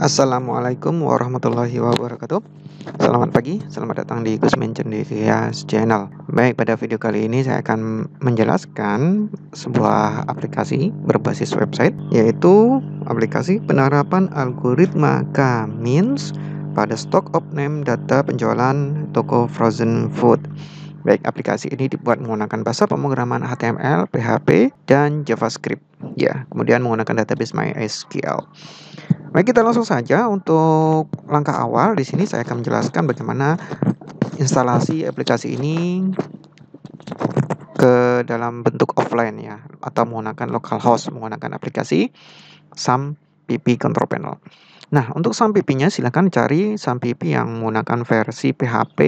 Assalamualaikum warahmatullahi wabarakatuh. Selamat pagi, selamat datang di Kusmen Cendekias Channel. Baik, pada video kali ini saya akan menjelaskan sebuah aplikasi berbasis website, yaitu aplikasi penerapan algoritma K-means pada stock of name data penjualan toko frozen food. Baik, aplikasi ini dibuat menggunakan bahasa pemrograman HTML, PHP, dan JavaScript. Ya, kemudian menggunakan database MySQL. Baik, kita langsung saja untuk langkah awal. Di sini saya akan menjelaskan bagaimana instalasi aplikasi ini ke dalam bentuk offline ya, atau menggunakan localhost menggunakan aplikasi SAMPP Control Panel. Nah, untuk SAMPP-nya silakan cari SAMPP yang menggunakan versi PHP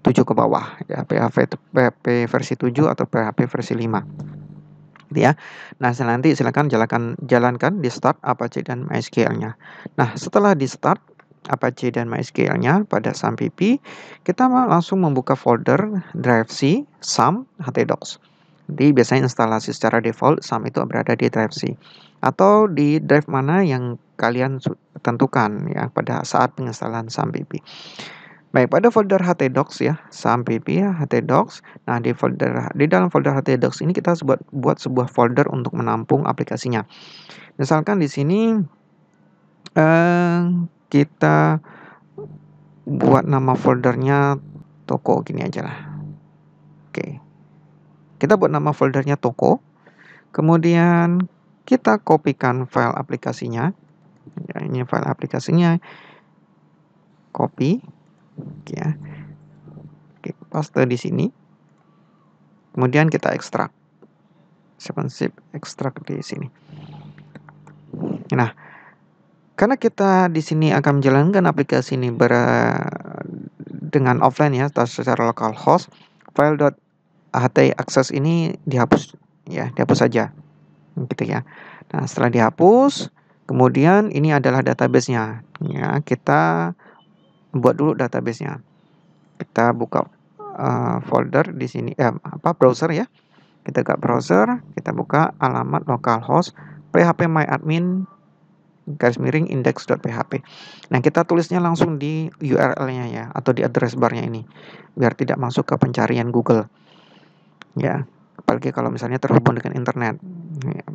7 ke bawah ya, PHP versi 7 atau PHP versi 5. Ya. Nah, nanti silakan jalankan di start Apache dan MySQL-nya. Nah, setelah di start Apache dan MySQL-nya pada SAMPP, kita langsung membuka folder drive C SAM htdocs. Jadi biasanya instalasi secara default SAM itu berada di drive C atau di drive mana yang kalian tentukan ya pada saat penginstalan SAMPP. Baik, pada folder htdocs ya, SAMPP ya, htdocs. Nah, di dalam folder htdocs ini kita buat sebuah folder untuk menampung aplikasinya. Misalkan di sini kita buat nama foldernya toko gini aja lah. Oke. Kita buat nama foldernya toko. Kemudian kita kopikan file aplikasinya. Ya, ini file aplikasinya. Copy. Oke ya. Oke, paste di sini. Kemudian kita ekstrak. 7-zip ekstrak di sini. Nah, karena kita di sini akan menjalankan aplikasi ini dengan offline ya, atau secara localhost, file.htaccess ini dihapus ya, dihapus saja. Gitu ya. Nah, setelah dihapus, kemudian ini adalah database-nya. Ya, kita buat dulu database-nya. Kita buka folder di sini browser ya. Kita buka browser, kita buka alamat localhost phpMyAdmin _index.php. Nah, kita tulisnya langsung di URL-nya ya, atau di address bar-nya ini, biar tidak masuk ke pencarian Google. Ya, apalagi kalau misalnya terhubung dengan internet ya,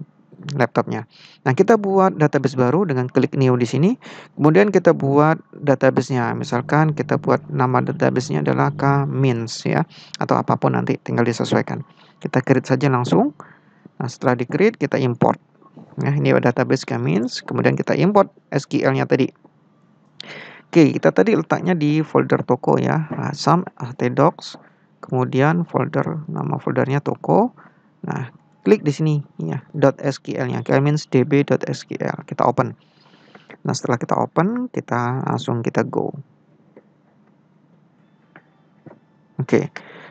laptopnya. Nah, kita buat database baru dengan klik new di sini. Kemudian kita buat database-nya. Misalkan kita buat nama database-nya adalah K-means ya, atau apapun nanti tinggal disesuaikan. Kita create saja langsung. Nah, setelah di-create kita import. Nah, ini database K-means, kemudian kita import SQL-nya tadi. Oke, kita tadi letaknya di folder toko ya, SAM htdocs, kemudian nama foldernya toko. Nah, klik di sini ya, .sql-nya, K-means db.sql. Kita open. Nah, setelah kita open, kita langsung go. Oke.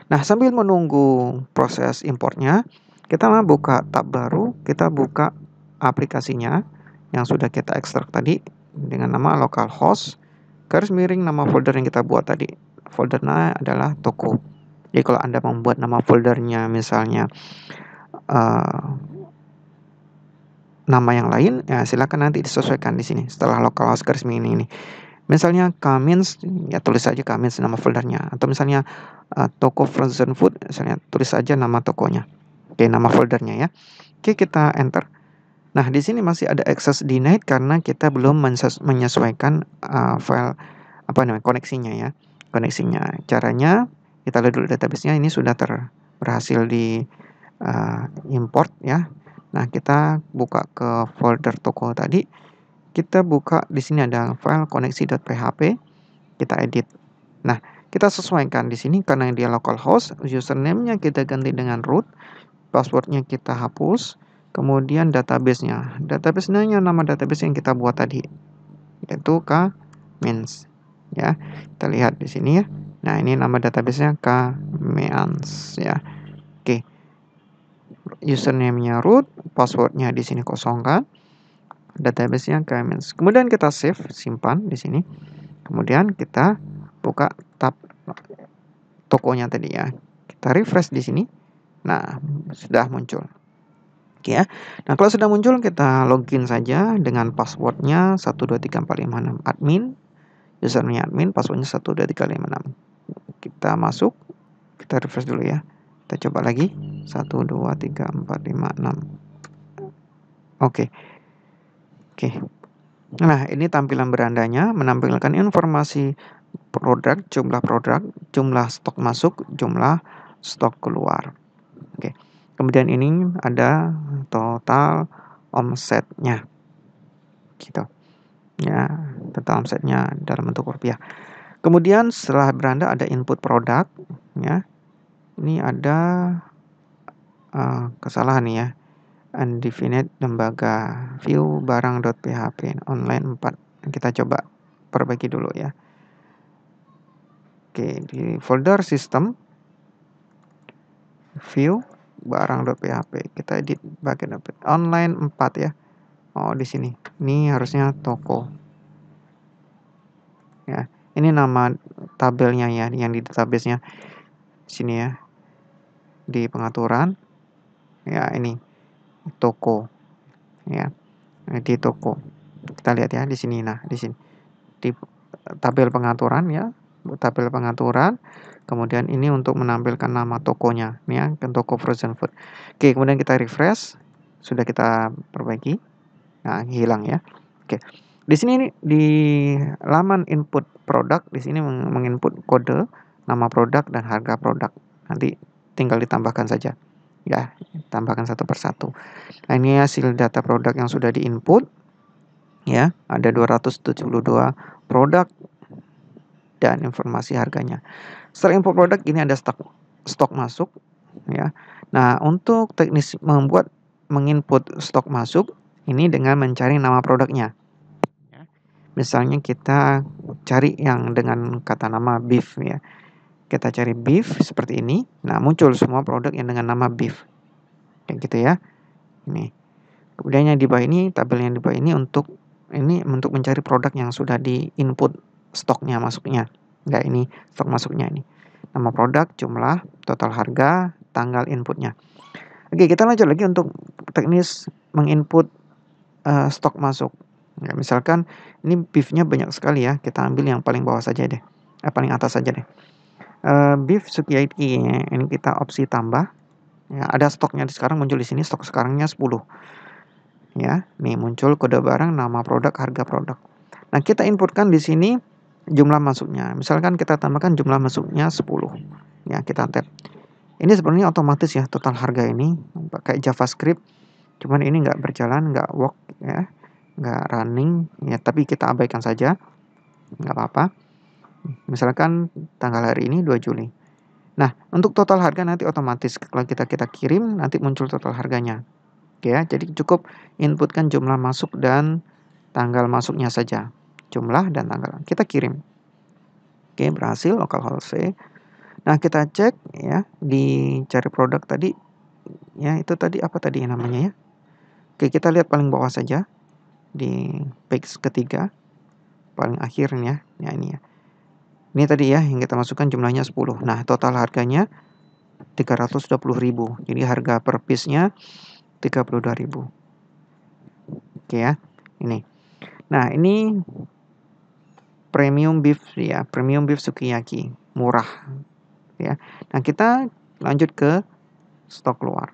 Nah, sambil menunggu proses importnya, kita buka tab baru, kita buka aplikasinya yang sudah kita ekstrak tadi dengan nama localhost nama folder yang kita buat tadi. Foldernya adalah toko. Jadi kalau Anda membuat nama foldernya misalnya nama yang lain, ya silakan nanti disesuaikan di sini setelah localhost ini. Misalnya K-means, ya tulis saja K-means nama foldernya. Atau misalnya toko frozen food, misalnya tulis saja nama tokonya. Oke, nama foldernya ya. Oke, kita enter. Nah, di sini masih ada access denied karena kita belum menyesuaikan file koneksinya ya. Koneksinya. Caranya kita lihat dulu database-nya, ini sudah berhasil di import ya. Nah, kita buka ke folder toko tadi. Kita buka di sini ada file koneksi.php, kita edit. Nah, kita sesuaikan di sini karena dia localhost, username-nya kita ganti dengan root, password-nya kita hapus, kemudian database-nya. Database-nya nama database yang kita buat tadi, yaitu K-means. Ya, kita lihat di sini ya. Nah, ini nama database-nya K-means ya. Oke. Username-nya root, password-nya di sini kosongkan. Database-nya K-means. Kemudian kita save, simpan di sini. Kemudian kita buka tab tokonya tadi ya. Kita refresh di sini. Nah, sudah muncul. Oke ya. Nah, kalau sudah muncul kita login saja dengan passwordnya 123456 admin, username admin, passwordnya 123456. Kita masuk, kita refresh dulu ya. Kita coba lagi 123456. Oke. Oke. Nah, ini tampilan berandanya menampilkan informasi produk, jumlah stok masuk, jumlah stok keluar. Oke. Kemudian ini ada total omsetnya. Gitu. Ya, total omsetnya dalam bentuk rupiah. Kemudian setelah beranda ada input produk, ya. Ini ada kesalahan nih ya. Undefinite lembaga view barang.php online 4. Kita coba perbaiki dulu ya. Oke, di folder sistem view barang.php kita edit bagian online 4 ya. Oh, di sini. Ini harusnya toko. Ya. Ini nama tabelnya ya yang di database-nya. Sini ya. Di pengaturan. Ya, ini toko. Ya. Di toko. Kita lihat ya di sini. Nah, di sini. Di tabel pengaturan ya. Tabel pengaturan. Kemudian ini untuk menampilkan nama tokonya. Ini ya, toko frozen food. Oke, kemudian kita refresh. Sudah kita perbaiki. Nah, hilang ya. Oke. Di sini di laman input produk di sini menginput kode, nama produk dan harga produk. Nanti tinggal ditambahkan saja. Ya, tambahkan satu persatu. Nah, ini hasil data produk yang sudah diinput. Ya, ada 272 produk dan informasi harganya. Setelah input produk ini ada stok masuk ya. Nah, untuk teknis menginput stok masuk ini dengan mencari nama produknya. Misalnya kita cari yang dengan kata nama beef ya. Kita cari beef seperti ini. Nah, muncul semua produk yang dengan nama beef. Kayak gitu ya. Ini. Kemudian yang di bawah ini, tabel yang di bawah ini untuk mencari produk yang sudah di-input stoknya masuknya. Enggak, ini stok masuknya ini. Nama produk, jumlah, total harga, tanggal inputnya. Oke, kita lanjut lagi untuk teknis menginput stok masuk. Ya, misalkan ini beefnya banyak sekali ya, kita ambil yang paling bawah saja deh, paling atas saja deh. Beef sukiyaki ini kita opsi tambah. Ya, ada stoknya sekarang muncul di sini, stok sekarangnya 10. Ya, nih muncul kode barang, nama produk, harga produk. Nah, kita inputkan di sini jumlah masuknya. Misalkan kita tambahkan jumlah masuknya 10. Ya, kita tap. Ini sebenarnya otomatis ya total harga ini pakai JavaScript. Cuman ini nggak berjalan, nggak work ya. Nggak running ya, tapi kita abaikan saja, nggak apa-apa. Misalkan tanggal hari ini 2 Juli. Nah, untuk total harga nanti otomatis kalau kita kirim nanti muncul total harganya. Oke ya, jadi cukup inputkan jumlah masuk dan tanggal masuknya saja. Jumlah dan tanggal. Kita kirim. Oke, berhasil localhost. Nah, kita cek ya di cari produk tadi ya, itu tadi apa tadi namanya ya? Oke, kita lihat paling bawah saja di page ketiga paling akhirnya ya ini ya. Ini tadi ya yang kita masukkan jumlahnya 10. Nah, total harganya 320.000. Jadi harga per piece-nya 32.000. Oke ya. Ini. Nah, ini premium beef ya, premium beef sukiyaki, murah ya. Nah, kita lanjut ke stok keluar.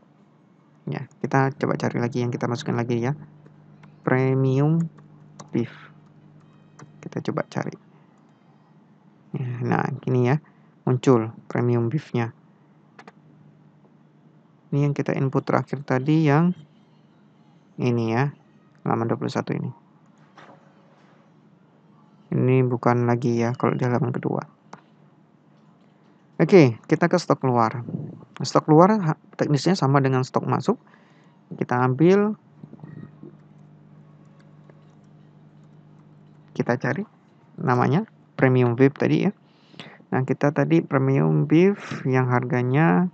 Ya, kita coba cari lagi yang kita masukkan lagi ya. Premium beef. Kita coba cari. Nah, gini ya. Muncul premium beef-nya. Ini yang kita input terakhir tadi yang ini ya. Halaman 21 ini. Ini bukan lagi ya kalau di halaman kedua. Oke, kita ke stok keluar. Stok keluar teknisnya sama dengan stok masuk. Kita ambil, kita cari namanya premium beef tadi ya. Nah, kita tadi premium beef yang harganya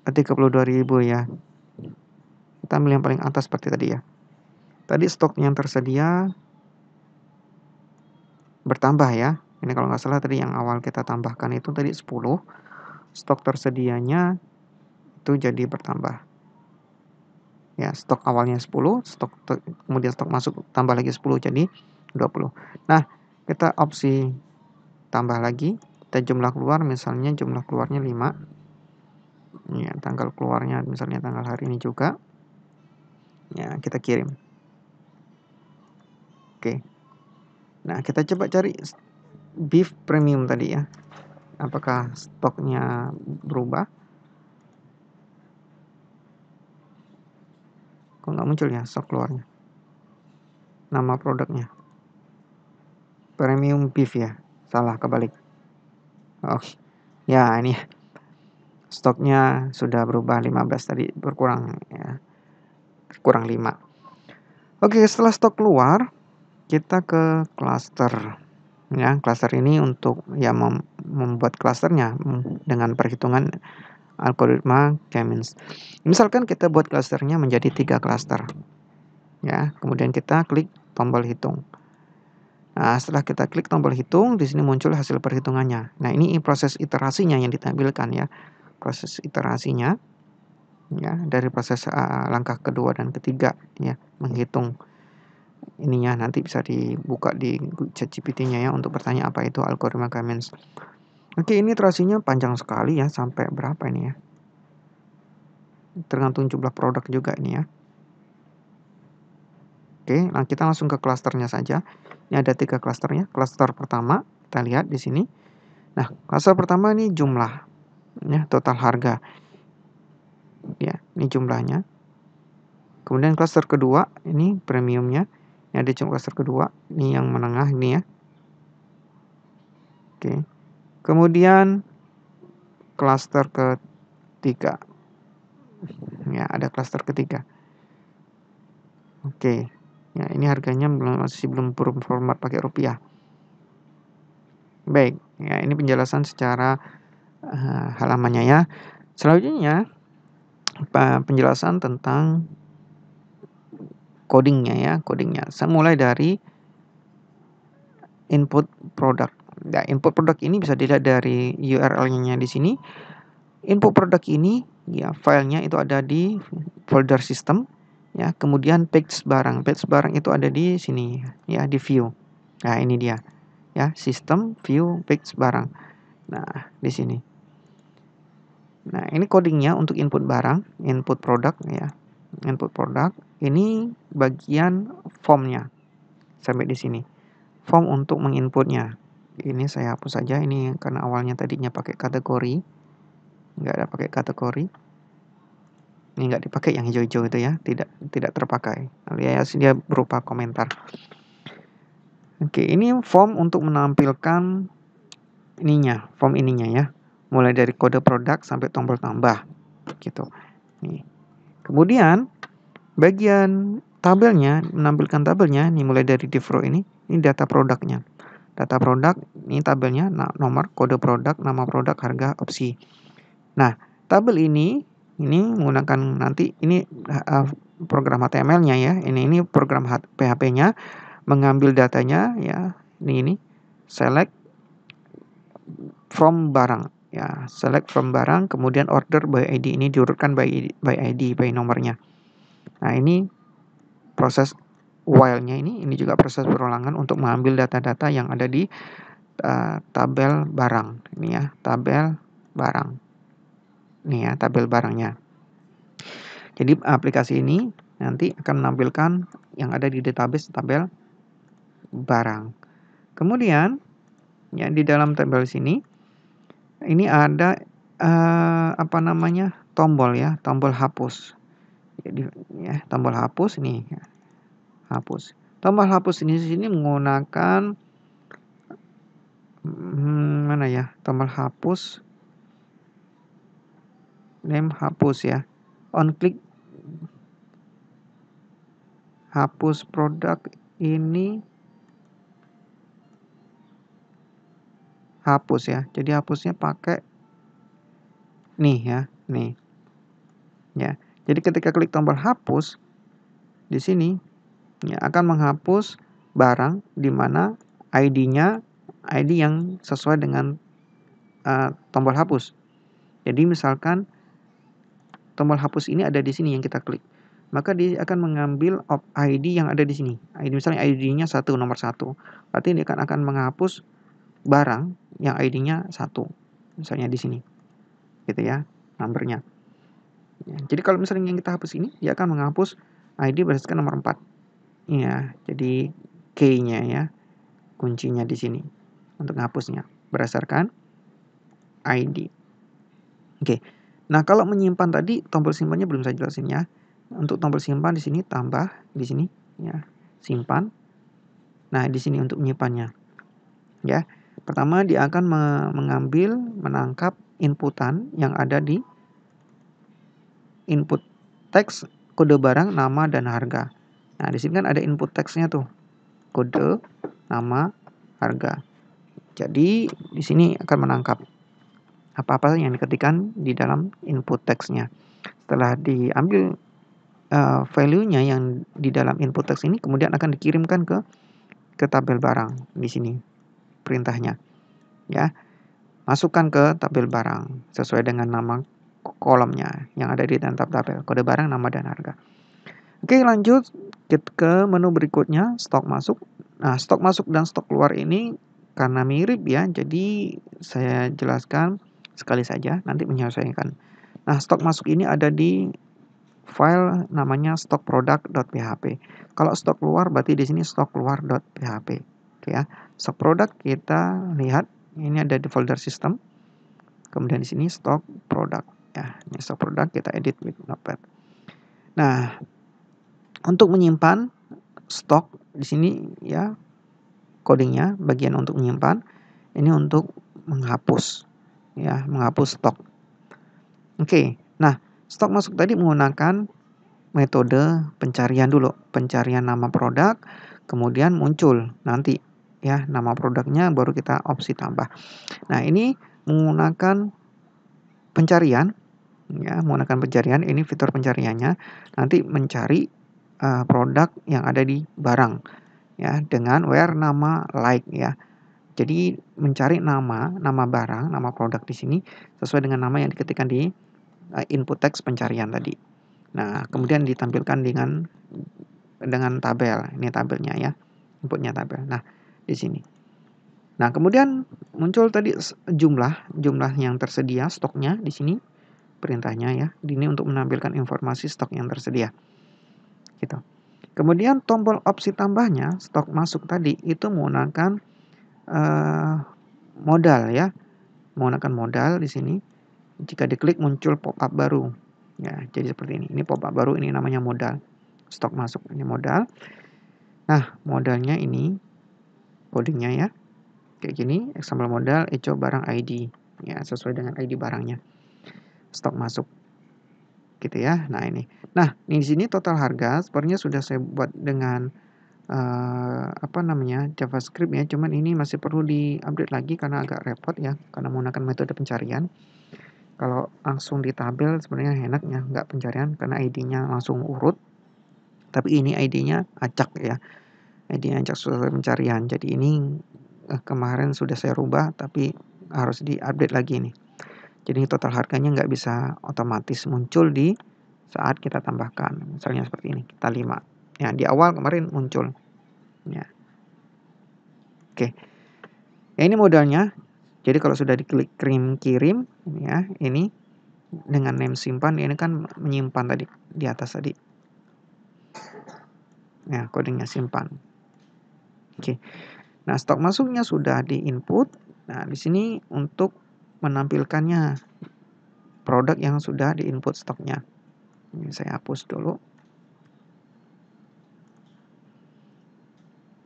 32.000 ya. Kita ambil yang paling atas seperti tadi ya. Tadi stok yang tersedia bertambah ya. Ini kalau nggak salah tadi yang awal kita tambahkan itu tadi 10. Stok tersedianya itu jadi bertambah. Ya, stok awalnya 10, kemudian stok masuk tambah lagi 10 jadi 20. Nah, kita opsi tambah lagi, kita jumlah keluar misalnya jumlah keluarnya 5. Ya, tanggal keluarnya misalnya tanggal hari ini juga. Ya, kita kirim. Oke. Nah, kita coba cari beef premium tadi ya. Apakah stoknya berubah? Kok nggak muncul ya stok keluarnya? Nama produknya. Premium beef ya. Salah, kebalik. Oh, ya ini stoknya sudah berubah 15 tadi, berkurang ya. Kurang 5. Oke, setelah stok keluar, kita ke cluster. Ya, cluster ini untuk ya membuat clusternya dengan perhitungan algoritma K-means. Misalkan kita buat clusternya menjadi 3 cluster. Ya, kemudian kita klik tombol hitung. Nah, setelah kita klik tombol hitung, di sini muncul hasil perhitungannya. Nah, ini proses iterasinya yang ditampilkan ya. Proses iterasinya ya dari proses langkah kedua dan ketiga ya, menghitung ininya nanti bisa dibuka di ChatGPT-nya ya untuk bertanya apa itu algoritma K-means. Oke, ini iterasinya panjang sekali ya, sampai berapa ini ya? Tergantung jumlah produk juga ini ya. Oke, nah kita langsung ke klasternya saja. Ini ada 3 klasternya. Klaster pertama, kita lihat di sini. Nah, klaster pertama ini jumlah, ya, total harga. Ya, ini jumlahnya. Kemudian klaster kedua, ini premiumnya. Ini ada klaster kedua, ini yang menengah ini ya. Oke. Kemudian klaster ketiga. Ya, ada klaster ketiga. Oke. Ya, ini harganya masih belum format pakai rupiah. Baik, ya ini penjelasan secara halamannya ya. Selanjutnya penjelasan tentang codingnya ya, codingnya. Saya mulai dari input produk. Nah, input produk ini bisa dilihat dari URL-nya di sini. Input produk ini ya filenya itu ada di folder sistem ya. Kemudian page barang. Page barang itu ada di sini ya, di view. Nah, ini dia. Ya, sistem, view, page barang. Nah, di sini. Nah, ini codingnya untuk input barang, input produk ya. Input produk ini bagian formnya sampai di sini. Form untuk menginputnya. Ini saya hapus saja ini karena awalnya tadinya pakai kategori. Nggak ada pakai kategori. Ini nggak dipakai yang hijau-hijau itu ya, tidak terpakai. Alias dia berupa komentar. Oke, ini form untuk menampilkan ininya, form ininya ya. Mulai dari kode produk sampai tombol tambah gitu. Nih. Kemudian bagian tabelnya, menampilkan tabelnya, ini mulai dari div row ini data produknya. Data produk, ini tabelnya, nomor, kode produk, nama produk, harga, opsi. Nah, tabel ini menggunakan nanti, ini program HTML-nya ya, ini program PHP-nya, mengambil datanya ya, ini, select from barang. Ya, select from barang, kemudian order by ID, ini diurutkan by ID, by nomornya. Nah, ini proses while-nya ini juga proses berulangan untuk mengambil data-data yang ada di tabel barang. Ini ya, tabel barang. Ini ya, tabel barangnya. Jadi aplikasi ini nanti akan menampilkan yang ada di database tabel barang. Kemudian ya di dalam tabel sini ini ada tombol ya, tombol hapus. Jadi ya, tombol hapus ini ya, hapus. Tombol hapus ini di sini menggunakan mana ya? Tombol hapus, name hapus ya. On click hapus produk ini hapus ya. Jadi hapusnya pakai nih ya, nih. Ya. Jadi ketika klik tombol hapus di sini ya, akan menghapus barang di mana ID-nya ID yang sesuai dengan tombol hapus. Jadi misalkan tombol hapus ini ada di sini yang kita klik. maka dia akan mengambil ID yang ada di sini. ID misalnya ID-nya 1, nomor 1. Berarti dia akan menghapus barang yang ID-nya 1. Misalnya di sini. Gitu ya, numbernya. Ya, jadi kalau misalnya yang kita hapus ini, dia akan menghapus ID berdasarkan nomor 4. Ya, jadi key-nya ya, kuncinya di sini untuk menghapusnya berdasarkan ID. Oke. Nah, kalau menyimpan tadi tombol simpannya belum saya jelasin ya. Untuk tombol simpan di sini tambah di sini ya, simpan. Nah, di sini untuk menyimpannya. Ya. Pertama dia akan mengambil, menangkap inputan yang ada di input teks, kode barang, nama dan harga. Nah, di sini kan ada input teksnya tuh. Kode, nama, harga. Jadi, di sini akan menangkap apa-apa yang diketikkan di dalam input teksnya. Setelah diambil value-nya yang di dalam input teks ini, kemudian akan dikirimkan ke tabel barang di sini perintahnya. Ya. Masukkan ke tabel barang sesuai dengan nama kolomnya yang ada di dalam tabel, kode barang, nama dan harga. Oke, lanjut ke menu berikutnya, stok masuk. Nah, stok masuk dan stok keluar ini karena mirip ya, jadi saya jelaskan sekali saja, nanti menyesuaikan. Nah, stok masuk ini ada di file namanya stockproduct.php. Kalau stok keluar berarti di sini stockkeluar.php. Oke ya. Stok produk kita lihat ini ada di folder system. Kemudian di sini stok product ya. Ini stok product kita edit with Notepad. Nah, untuk menyimpan stok di sini ya codingnya bagian untuk menyimpan, ini untuk menghapus ya, menghapus stok. Oke. Nah, stok masuk tadi menggunakan metode pencarian dulu, pencarian nama produk, kemudian muncul nanti ya nama produknya, baru kita opsi tambah. Nah, ini menggunakan pencarian ya, menggunakan pencarian, ini fitur pencariannya nanti mencari produk yang ada di barang ya dengan where nama like ya. Jadi mencari nama barang, nama produk di sini sesuai dengan nama yang diketikkan di input teks pencarian tadi. Nah, kemudian ditampilkan dengan tabel. Ini tabelnya ya. Inputnya tabel. Nah, di sini. Nah, kemudian muncul tadi jumlah yang tersedia stoknya di sini perintahnya ya. Ini untuk menampilkan informasi stok yang tersedia. Gitu. Kemudian tombol opsi tambahnya stok masuk tadi itu menggunakan modal ya. Menggunakan modal di sini. Jika diklik muncul pop-up baru. Ya, jadi seperti ini. Ini pop-up baru, ini namanya modal. Stok masuk, ini modal. Nah, modalnya ini codingnya ya. Kayak gini, example modal, echo barang ID. Ya, sesuai dengan ID barangnya. Stok masuk. Gitu ya. Nah, ini. Nah, di sini total harga sepertinya sudah saya buat dengan JavaScript ya. Cuman ini masih perlu di-update lagi karena agak repot ya, karena menggunakan metode pencarian. Kalau langsung di tabel sebenarnya enak ya, nggak pencarian karena ID-nya langsung urut. Tapi ini ID-nya acak ya. ID-nya acak sesuai pencarian. Jadi ini kemarin sudah saya rubah tapi harus di-update lagi nih. Jadi total harganya nggak bisa otomatis muncul di saat kita tambahkan. Misalnya seperti ini, kita 5. Ya, di awal kemarin muncul. Ya. Oke. Ya, ini modalnya. Jadi kalau sudah diklik kirim ya, ini dengan name simpan ini kan menyimpan tadi di atas tadi. Ya, codingnya simpan. Oke. Nah, stok masuknya sudah di input. Nah, di sini untuk menampilkannya produk yang sudah di input stoknya. Ini saya hapus dulu.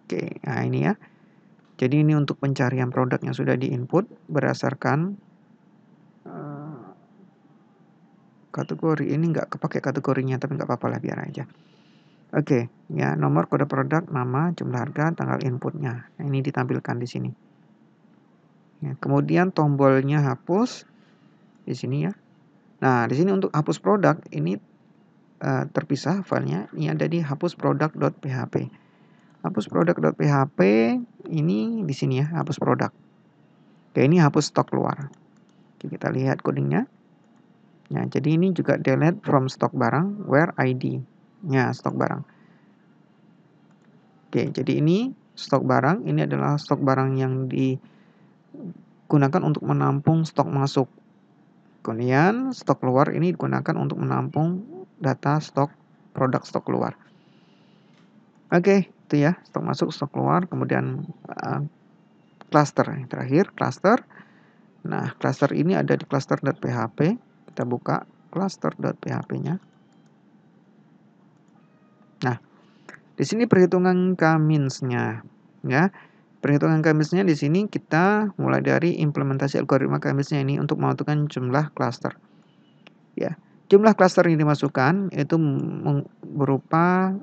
Oke, nah ini ya. Jadi ini untuk pencarian produk yang sudah di input berdasarkan kategori. Ini nggak kepake kategorinya, tapi nggak apa-apa lah, biar aja. Oke, ya, nomor kode produk, nama, jumlah harga, tanggal inputnya. Nah, ini ditampilkan di sini. Ya, kemudian tombolnya hapus di sini ya. Nah, di sini untuk hapus produk ini terpisah filenya. Ini ada di hapusproduct.php. Hapusproduct.php ini di sini ya, hapus produk. Oke, ini hapus stok keluar. Oke, kita lihat codingnya. Nah, jadi ini juga delete from stock barang where ID. Ya, stok barang. Oke, jadi ini stok barang, ini adalah stok barang yang digunakan untuk menampung stok masuk. Kemudian stok keluar ini digunakan untuk menampung data stok produk stok keluar. Oke, itu ya, stok masuk, stok keluar, kemudian cluster yang terakhir, cluster. Nah, cluster ini ada di cluster.php. Kita buka cluster.php-nya. Nah, di sini perhitungan K-means-nya, ya. Perhitungan K-means-nya di sini kita mulai dari implementasi algoritma K-means-nya ini untuk menentukan jumlah cluster. Ya, jumlah cluster yang dimasukkan itu berupa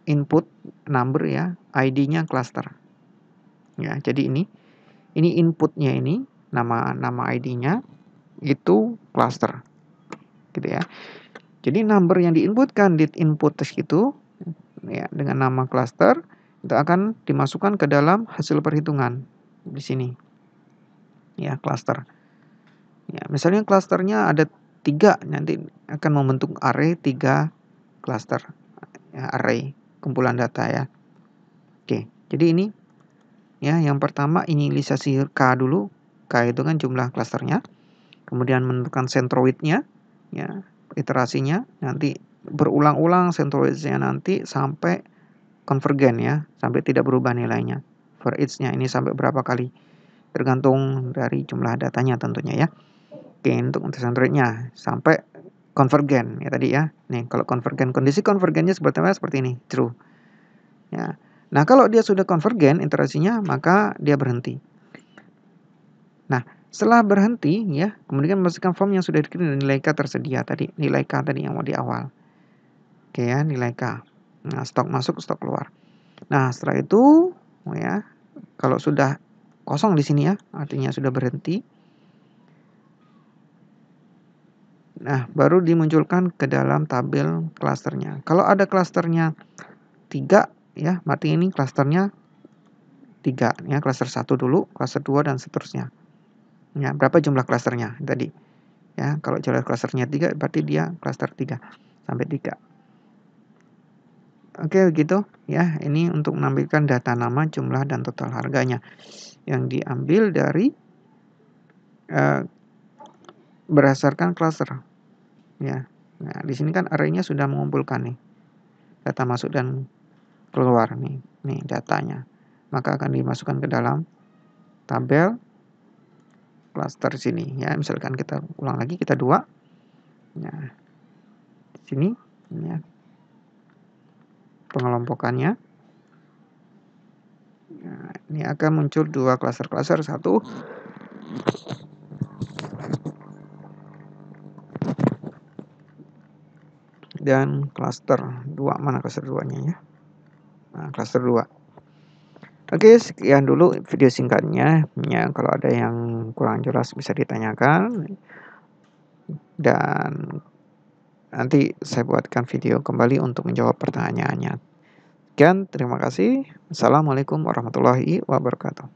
input number ya, ID-nya cluster. Ya, jadi ini inputnya ini nama ID-nya itu cluster. Gitu ya. Jadi number yang diinputkan di input test itu ya dengan nama cluster itu akan dimasukkan ke dalam hasil perhitungan di sini. Ya, cluster. Ya, misalnya clusternya ada 3, nanti akan membentuk array 3 cluster. Ya, array kumpulan data ya. Oke, jadi ini ya yang pertama inisialisasi K dulu. K itu kan jumlah clusternya. Kemudian menentukan centroid-nya ya, iterasinya nanti berulang-ulang centroid-nya nanti sampai konvergen ya, sampai tidak berubah nilainya. For each-nya ini sampai berapa kali? Tergantung dari jumlah datanya tentunya ya. Oke, untuk centroid-nya sampai konvergen ya tadi ya. Nih, kalau konvergen, kondisi konvergennya seperti apa? Seperti ini, true. Ya. Nah, kalau dia sudah konvergen iterasinya, maka dia berhenti. Nah, setelah berhenti ya, kemudian masukkan form yang sudah dikirim dan nilai K tersedia tadi, nilai K tadi yang mau di awal. Oke ya, nilai K. Nah, stok masuk, stok keluar. Nah, setelah itu ya, kalau sudah kosong di sini ya, artinya sudah berhenti. Nah, baru dimunculkan ke dalam tabel klasternya. Kalau ada klasternya 3 ya, berarti ini klasternya 3 ya, klaster 1 dulu, klaster 2 dan seterusnya. Ya, berapa jumlah klasternya tadi? Ya, kalau jumlah klasternya 3 berarti dia klaster 3 sampai 3. Oke, begitu ya. Ini untuk menampilkan data nama, jumlah dan total harganya yang diambil dari berdasarkan cluster. Ya. Nah, di sini kan array-nya sudah mengumpulkan nih data masuk dan keluar nih datanya. Maka akan dimasukkan ke dalam tabel cluster sini ya. Misalkan kita ulang lagi, kita 2. Nah, di sini ya. Pengelompokannya. Nah, ini akan muncul 2 cluster-cluster, 1 dan cluster 2. Mana cluster 2-nya ya? Nah, cluster 2. Oke, sekian dulu video singkatnya. Ya, kalau ada yang kurang jelas bisa ditanyakan. Dan nanti saya buatkan video kembali untuk menjawab pertanyaannya. Sekian, terima kasih. Assalamualaikum warahmatullahi wabarakatuh.